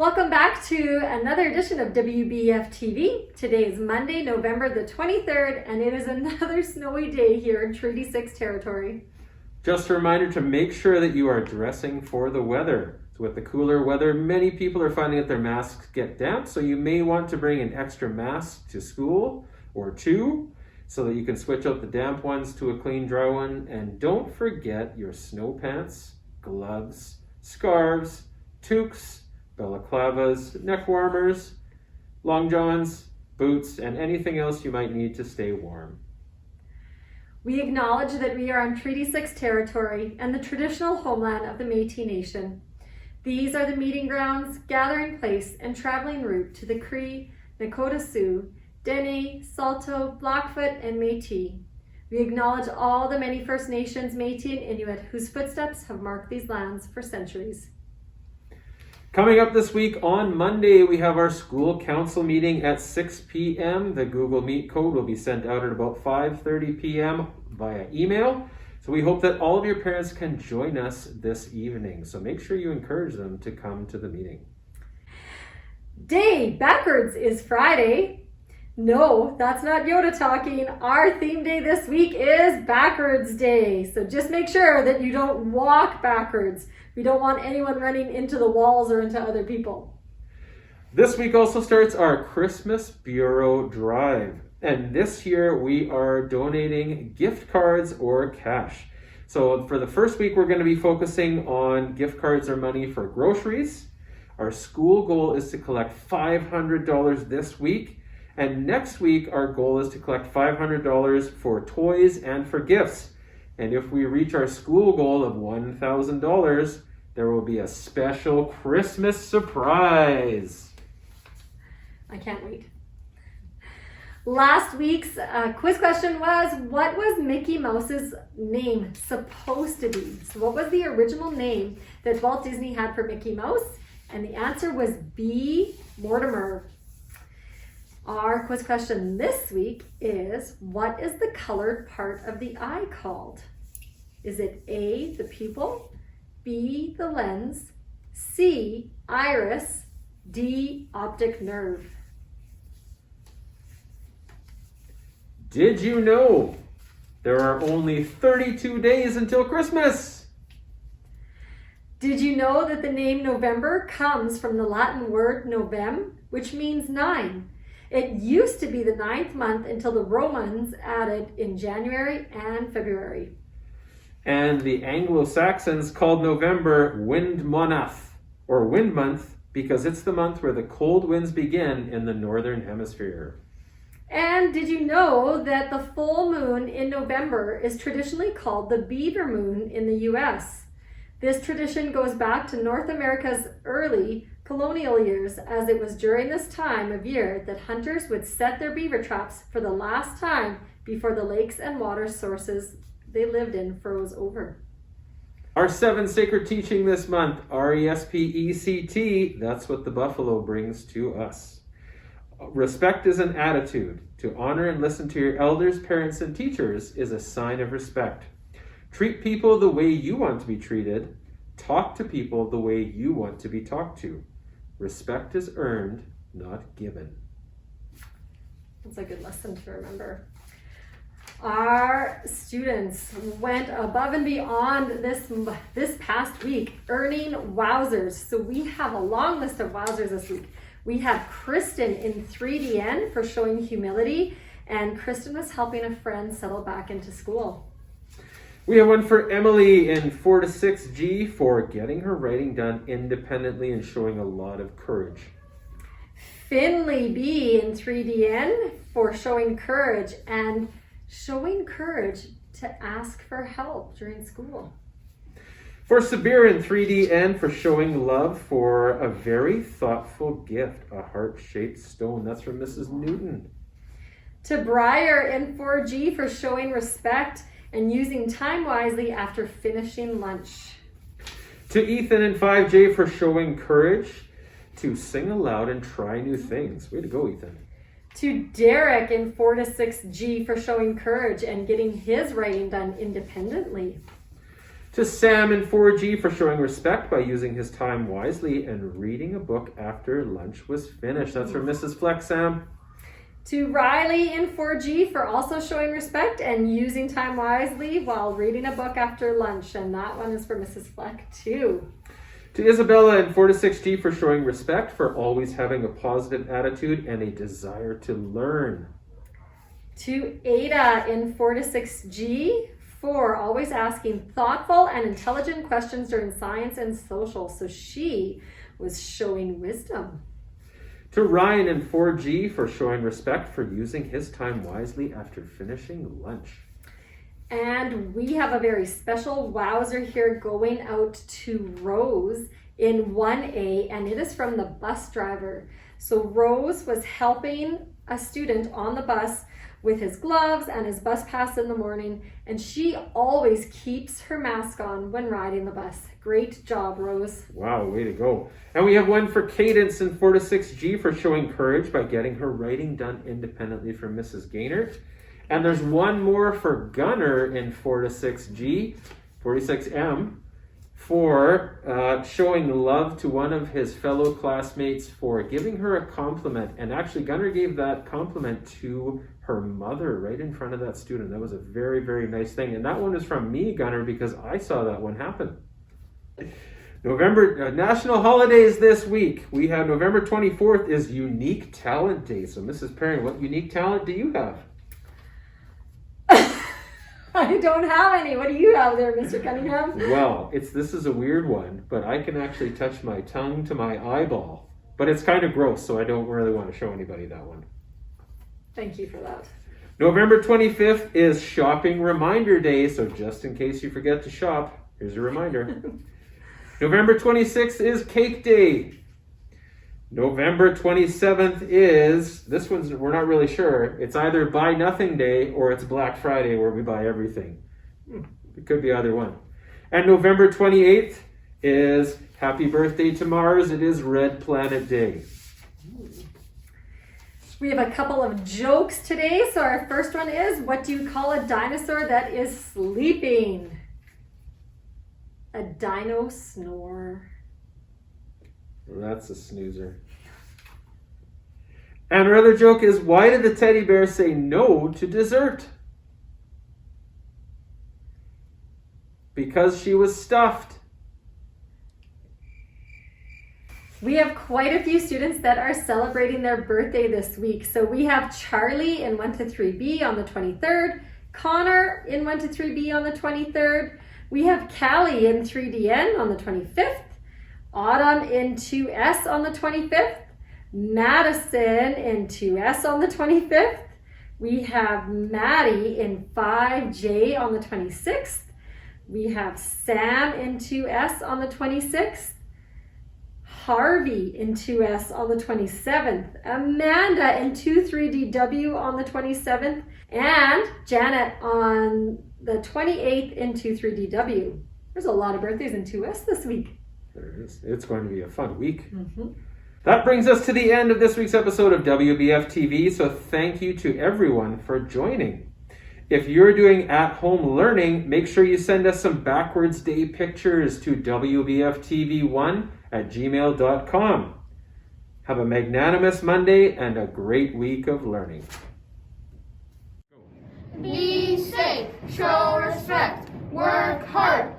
Welcome back to another edition of WBFTV. Today is Monday, November the 23rd, and it is another snowy day here in Treaty 6 territory. Just a reminder to make sure that you are dressing for the weather. So with the cooler weather, many people are finding that their masks get damp, so you may want to bring an extra mask to school or two so that you can switch out the damp ones to a clean, dry one. And don't forget your snow pants, gloves, scarves, toques, balaclavas, neck warmers, long johns, boots, and anything else you might need to stay warm. We acknowledge that we are on Treaty 6 territory and the traditional homeland of the Métis Nation. These are the meeting grounds, gathering place, and traveling route to the Cree, Nakota Sioux, Dene, Saulteaux, Blackfoot, and Métis. We acknowledge all the many First Nations, Métis, and Inuit whose footsteps have marked these lands for centuries. Coming up this week on Monday, we have our school council meeting at 6 p.m. The Google Meet code will be sent out at about 5:30 p.m. via email. So we hope that all of your parents can join us this evening. So make sure you encourage them to come to the meeting. Day backwards is Friday. No, that's not Yoda talking. Our theme day this week is Backwards Day. So just make sure that you don't walk backwards. We don't want anyone running into the walls or into other people. This week also starts our Christmas Bureau Drive. And this year we are donating gift cards or cash. So for the first week, we're going to be focusing on gift cards or money for groceries. Our school goal is to collect $500 this week. And next week, our goal is to collect $500 for toys and for gifts. And if we reach our school goal of $1,000, there will be a special Christmas surprise. I can't wait. Last week's quiz question was, what was Mickey Mouse's name supposed to be? So what was the original name that Walt Disney had for Mickey Mouse? And the answer was B. Mortimer. Our quiz question this week is, what is the colored part of the eye called? Is it A, the pupil, B, the lens, C, iris, D, optic nerve? Did you know there are only 32 days until Christmas? Did you know that the name November comes from the Latin word novem, which means 9? It used to be the 9th month until the Romans added in January and February. And the Anglo-Saxons called November Wind Monath, or Wind Month, because it's the month where the cold winds begin in the Northern Hemisphere. And did you know that the full moon in November is traditionally called the beaver moon in the US? This tradition goes back to North America's early colonial years, as it was during this time of year that hunters would set their beaver traps for the last time before the lakes and water sources they lived in froze over. Our 7 sacred teaching this month, RESPECT, that's what the buffalo brings to us. Respect is an attitude. To honor and listen to your elders, parents, and teachers is a sign of respect. Treat people the way you want to be treated. Talk to people the way you want to be talked to. Respect is earned, not given. That's a good lesson to remember. Our students went above and beyond this past week, earning wowzers. So we have a long list of wowzers this week. We have Kristen in 3DN for showing humility, and Kristen was helping a friend settle back into school. We have one for Emily in 4 to 6G for getting her writing done independently and showing a lot of courage. Finley B in 3DN for showing courage and showing courage to ask for help during school. For Sabir in 3DN for showing love for a very thoughtful gift, a heart-shaped stone. That's from Mrs. Newton. To Briar in 4G for showing respect and using time wisely after finishing lunch. To Ethan in 5J for showing courage to sing aloud and try new things. Way to go, Ethan. To Derek in 4 to 6G for showing courage and getting his writing done independently. To Sam in 4G for showing respect by using his time wisely and reading a book after lunch was finished. That's from Mrs. Fleck, Sam. To Riley in 4G for also showing respect and using time wisely while reading a book after lunch. And that one is for Mrs. Fleck too. To Isabella in 4 to 6G for showing respect, for always having a positive attitude and a desire to learn. To Ada in 4 to 6G for always asking thoughtful and intelligent questions during science and social. So she was showing wisdom. To Ryan in 4G for showing respect for using his time wisely after finishing lunch. And we have a very special wowzer here going out to Rose in 1A, and it is from the bus driver. So Rose was helping a student on the bus with his gloves and his bus pass in the morning, and she always keeps her mask on when riding the bus. Great job, Rose. Wow, way to go. And we have one for Cadence in 4 to 6G for showing courage by getting her writing done independently from Mrs. Gaynor. And there's one more for Gunner in 4 to 6G, 46M, for showing love to one of his fellow classmates for giving her a compliment. And actually, Gunner gave that compliment to her mother right in front of that student. That was a very, very nice thing. And that one is from me, Gunner, because I saw that one happen. November national holidays this week. We have November 24th is Unique Talent Day. So Mrs. Perrin, what unique talent do you have? I don't have any. What do you have there, Mr. Cunningham? Well, this is a weird one, but I can actually touch my tongue to my eyeball. But it's kind of gross, so I don't really want to show anybody that one. Thank you for that. November 25th is Shopping Reminder Day, so just in case you forget to shop, here's a reminder. November 26th is Cake Day. November 27th is, this one's, we're not really sure. It's either Buy Nothing Day or it's Black Friday where we buy everything. It could be either one. And November 28th is Happy Birthday to Mars. It is Red Planet Day. We have a couple of jokes today. So our first one is, what do you call a dinosaur that is sleeping? A dino snore. That's a snoozer. And our other joke is, why did the teddy bear say no to dessert? Because she was stuffed. We have quite a few students that are celebrating their birthday this week. So we have Charlie in 1 to 3B on the 23rd, Connor in 1 to 3B on the 23rd. We have Callie in 3DN on the 25th, Autumn in 2S on the 25th, Madison in 2S on the 25th. We have Maddie in 5J on the 26th. We have Sam in 2S on the 26th. Harvey in 2S on the 27th. Amanda in 23DW on the 27th. And Janet on the 28th in 23DW. There's a lot of birthdays in 2S this week. There it is. It's going to be a fun week. Mm-hmm. That brings us to the end of this week's episode of WBFTV, so thank you to everyone for joining. If you're doing at-home learning, make sure you send us some backwards day pictures to WBFTV1@gmail.com. Have a magnanimous Monday and a great week of learning. Be safe, show respect, work hard,